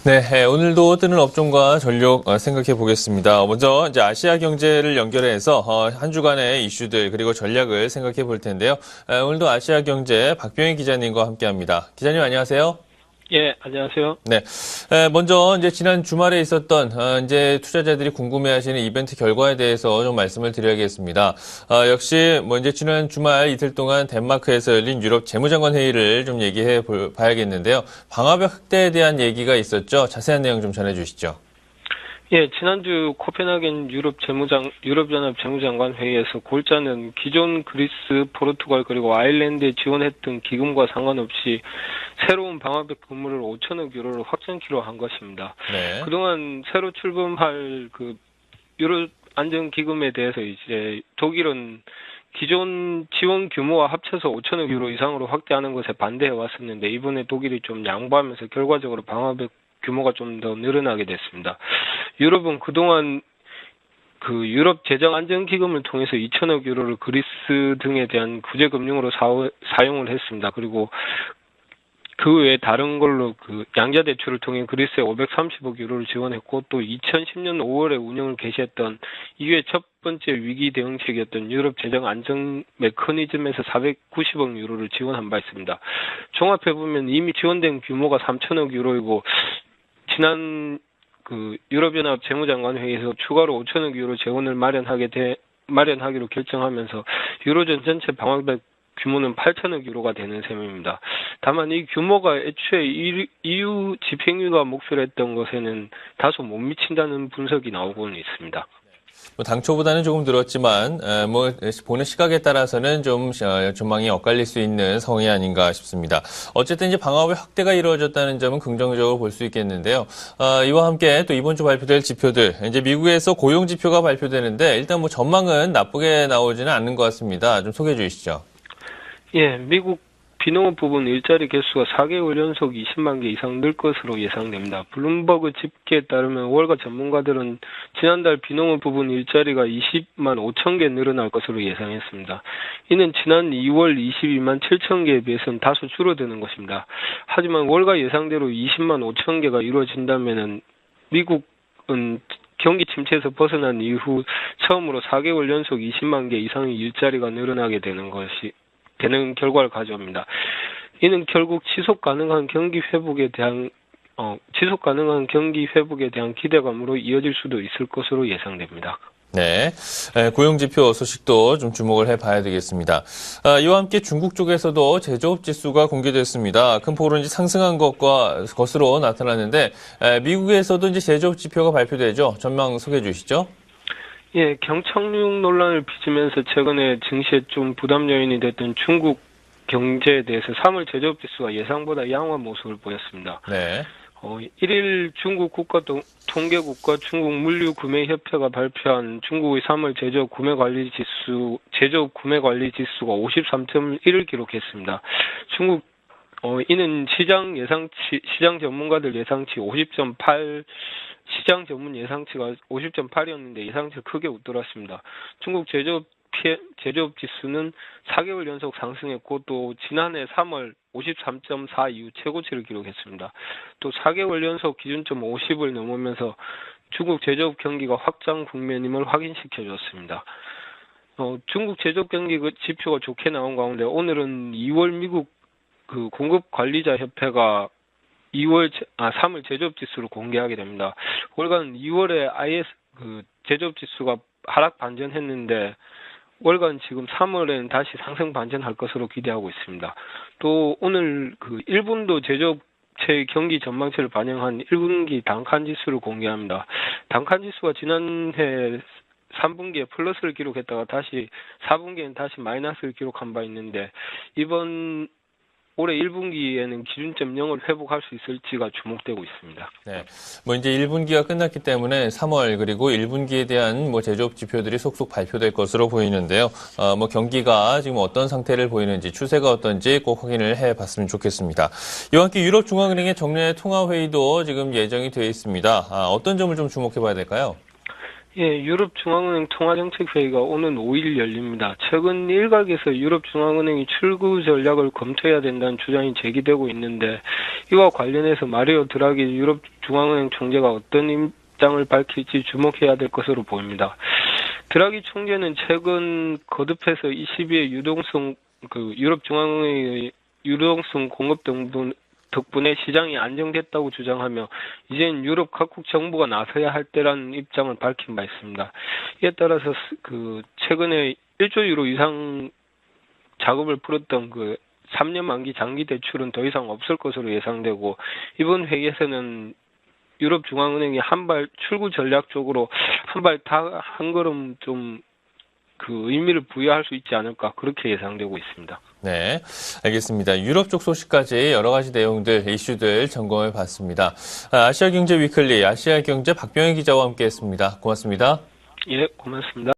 네, 오늘도 뜨는 업종과 전력 생각해 보겠습니다. 먼저 이제 아시아 경제를 연결해서 한 주간의 이슈들 그리고 전략을 생각해 볼 텐데요. 오늘도 아시아 경제 박병희 기자님과 함께합니다. 기자님 안녕하세요. 예, 안녕하세요. 네, 먼저 이제 지난 주말에 있었던 이제 투자자들이 궁금해하시는 이벤트 결과에 대해서 좀 말씀을 드려야겠습니다. 역시 뭐 이제 지난 주말 이틀 동안 덴마크에서 열린 유럽 재무장관 회의를 좀 얘기해 봐야겠는데요. 방화벽 확대에 대한 얘기가 있었죠. 자세한 내용 좀 전해주시죠. 예, 지난주 코펜하겐 유럽연합 재무장관 회의에서 골자는 기존 그리스, 포르투갈 그리고 아일랜드에 지원했던 기금과 상관없이 새로운 방화벽 건물을 5천억 유로를 확장키로 한 것입니다. 네. 그동안 새로 출범할 그 유럽 안전기금에 대해서 이제 독일은 기존 지원 규모와 합쳐서 5천억 유로 이상으로 확대하는 것에 반대해 왔었는데 이번에 독일이 좀 양보하면서 결과적으로 방화벽 규모가 좀 더 늘어나게 됐습니다. 유럽은 그동안 그 유럽 재정 안전기금을 통해서 2천억 유로를 그리스 등에 대한 구제금융으로 사용을 했습니다. 그리고 그 외에 다른 걸로 그 양자 대출을 통해 그리스에 530억 유로를 지원했고 또 2010년 5월에 운영을 개시했던 이후에 첫 번째 위기 대응책이었던 유럽 재정 안정 메커니즘에서 490억 유로를 지원한 바 있습니다. 종합해 보면 이미 지원된 규모가 3천억 유로이고 지난 그 유럽연합 재무장관 회의에서 추가로 5천억 유로 재원을 마련하기로 결정하면서 유로존 전체 방화벽 규모는 8천억 유로가 되는 셈입니다. 다만 이 규모가 애초에 EU 집행위가 목표로 했던 것에는 다소 못 미친다는 분석이 나오고는 있습니다. 당초보다는 조금 늘었지만 뭐 보는 시각에 따라서는 좀 전망이 엇갈릴 수 있는 상황이 아닌가 싶습니다. 어쨌든 이제 방화벽 확대가 이루어졌다는 점은 긍정적으로 볼 수 있겠는데요. 이와 함께 또 이번 주 발표될 지표들, 이제 미국에서 고용 지표가 발표되는데 일단 뭐 전망은 나쁘게 나오지는 않는 것 같습니다. 좀 소개해 주시죠. 예, 미국 비농업 부분 일자리 개수가 4개월 연속 20만 개 이상 늘 것으로 예상됩니다. 블룸버그 집계에 따르면 월가 전문가들은 지난달 비농업 부분 일자리가 20만 5천 개 늘어날 것으로 예상했습니다. 이는 지난 2월 22만 7천 개에 비해서는 다소 줄어드는 것입니다. 하지만 월가 예상대로 20만 5천 개가 이루어진다면은 미국은 경기 침체에서 벗어난 이후 처음으로 4개월 연속 20만 개 이상의 일자리가 늘어나게 되는 결과를 가져옵니다. 이는 결국 지속 가능한 경기 회복에 대한 기대감으로 이어질 수도 있을 것으로 예상됩니다. 네, 고용지표 소식도 좀 주목을 해봐야 되겠습니다. 이와 함께 중국 쪽에서도 제조업 지수가 공개됐습니다. 큰 폭으로 이제 상승한 것으로 나타났는데 미국에서도 이제 제조업 지표가 발표되죠. 전망 소개해 주시죠. 예, 경착륙 논란을 빚으면서 최근에 증시에 좀 부담 요인이 됐던 중국 경제에 대해서 3월 제조업 지수가 예상보다 양호한 모습을 보였습니다. 네. 1일 중국 국가통계국과 중국 물류구매협회가 발표한 중국의 3월 제조업 구매관리 지수가 53.1을 기록했습니다. 이는 시장 전문가들 예상치 50.8, 시장 전문 예상치가 50.8이었는데 예상치를 크게 웃돌았습니다. 중국 제조업 지수는 4개월 연속 상승했고 또 지난해 3월 53.4 이후 최고치를 기록했습니다. 또 4개월 연속 기준점 50을 넘으면서 중국 제조업 경기가 확장 국면임을 확인시켜줬습니다. 중국 제조업 경기 지표가 좋게 나온 가운데 오늘은 2월 미국 그 공급관리자협회가 3월 제조업 지수를 공개하게 됩니다. 월간 2월에 제조업 지수가 하락 반전했는데 월간 지금 3월에는 다시 상승 반전할 것으로 기대하고 있습니다. 또 오늘 그 1분도 제조업체 경기 전망치를 반영한 1분기 단칸 지수를 공개합니다. 단칸 지수가 지난해 3분기에 플러스를 기록했다가 다시 4분기에는 다시 마이너스를 기록한 바 있는데 올해 1분기에는 기준점 0을 회복할 수 있을지가 주목되고 있습니다. 네. 뭐 이제 1분기가 끝났기 때문에 3월 그리고 1분기에 대한 뭐 제조업 지표들이 속속 발표될 것으로 보이는데요. 뭐 경기가 지금 어떤 상태를 보이는지 추세가 어떤지 꼭 확인을 해 봤으면 좋겠습니다. 이와 함께 유럽중앙은행의 정례 통화회의도 지금 예정이 되어 있습니다. 어떤 점을 좀 주목해 봐야 될까요? 예, 유럽중앙은행 통화정책회의가 오는 5일 열립니다. 최근 일각에서 유럽중앙은행이 출구 전략을 검토해야 된다는 주장이 제기되고 있는데 이와 관련해서 마리오 드라기 유럽 중앙은행 총재가 어떤 입장을 밝힐지 주목해야 될 것으로 보입니다. 드라기 총재는 최근 거듭해서 ECB의 유럽 중앙은행의 유동성 공급 덕분에 시장이 안정됐다고 주장하며 이젠 유럽 각국 정부가 나서야 할 때라는 입장을 밝힌 바 있습니다. 이에 따라서 최근에 1조 유로 이상 자금을 풀었던 3년 만기 장기 대출은 더 이상 없을 것으로 예상되고, 이번 회의에서는 유럽 중앙은행이 출구 전략적으로 한 걸음 좀 의미를 부여할 수 있지 않을까, 그렇게 예상되고 있습니다. 네, 알겠습니다. 유럽 쪽 소식까지 여러 가지 내용들, 이슈들 점검해 봤습니다. 아시아 경제 위클리, 아시아 경제 박병희 기자와 함께 했습니다. 고맙습니다. 예, 고맙습니다.